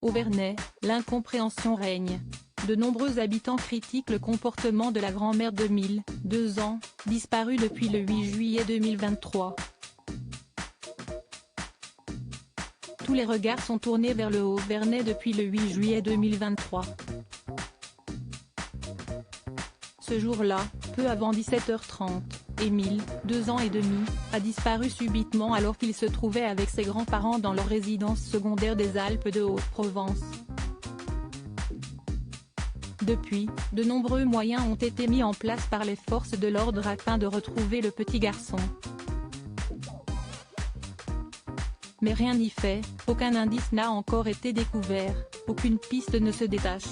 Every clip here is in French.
Auvernais, l'incompréhension règne. De nombreux habitants critiquent le comportement de la grand-mère de 2 ans, disparue depuis le 8 juillet 2023. Tous les regards sont tournés vers le Haut-Vernais depuis le 8 juillet 2023. Ce jour-là, peu avant 17h30, Émile, 2 ans et demi, a disparu subitement alors qu'il se trouvait avec ses grands-parents dans leur résidence secondaire des Alpes de Haute-Provence. Depuis, de nombreux moyens ont été mis en place par les forces de l'ordre afin de retrouver le petit garçon. Mais rien n'y fait, aucun indice n'a encore été découvert, aucune piste ne se détache.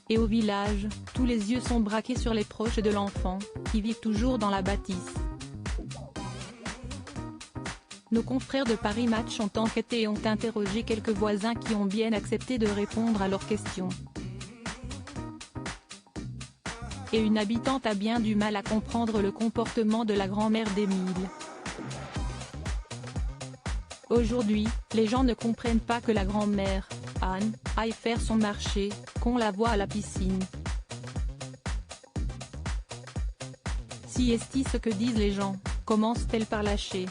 Et au village, tous les yeux sont braqués sur les proches de l'enfant, qui vivent toujours dans la bâtisse. Nos confrères de Paris Match ont enquêté et ont interrogé quelques voisins qui ont bien accepté de répondre à leurs questions. Et une habitante a bien du mal à comprendre le comportement de la grand-mère d'Émile. Aujourd'hui, les gens ne comprennent pas que la grand-mère, Anne, aille faire son marché, qu'on la voie à la piscine. Si est-ce ce que disent les gens, commence-t-elle par lâcher.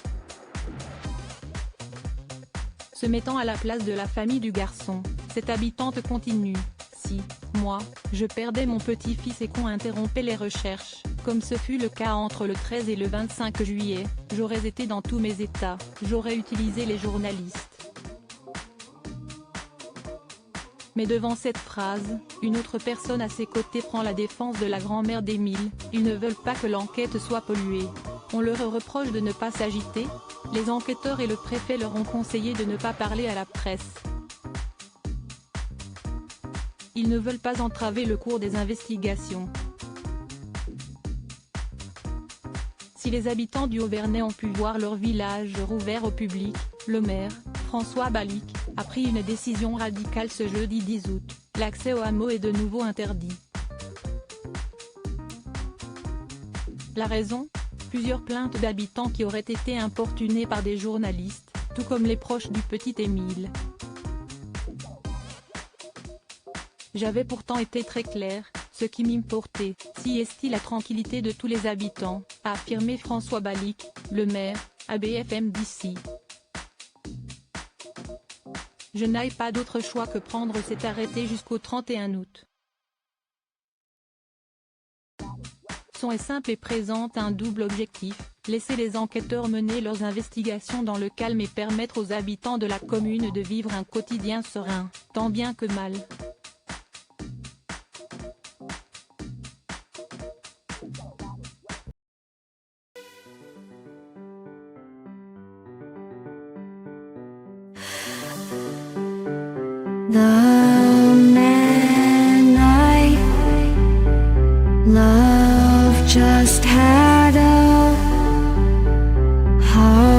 Se mettant à la place de la famille du garçon, cette habitante continue. Si, moi, je perdais mon petit-fils et qu'on interrompait les recherches, comme ce fut le cas entre le 13 et le 25 juillet, j'aurais été dans tous mes états, j'aurais utilisé les journalistes. Mais devant cette phrase, une autre personne à ses côtés prend la défense de la grand-mère d'Émile, ils ne veulent pas que l'enquête soit polluée. On leur reproche de ne pas s'agiter, les enquêteurs et le préfet leur ont conseillé de ne pas parler à la presse. Ils ne veulent pas entraver le cours des investigations. Si les habitants du Haut-Vernais ont pu voir leur village rouvert au public, le maire, François Balic, a pris une décision radicale ce jeudi 10 août, l'accès au hameau est de nouveau interdit. La raison ? Plusieurs plaintes d'habitants qui auraient été importunés par des journalistes, tout comme les proches du petit Émile. J'avais pourtant été très clair, ce qui m'importait, si est la tranquillité de tous les habitants, a affirmé François Balic, le maire, à BFM d'ici. Je n'ai pas d'autre choix que prendre cet arrêté jusqu'au 31 août. Son est simple et présente un double objectif, laisser les enquêteurs mener leurs investigations dans le calme et permettre aux habitants de la commune de vivre un quotidien serein, tant bien que mal. The man I love just had a heart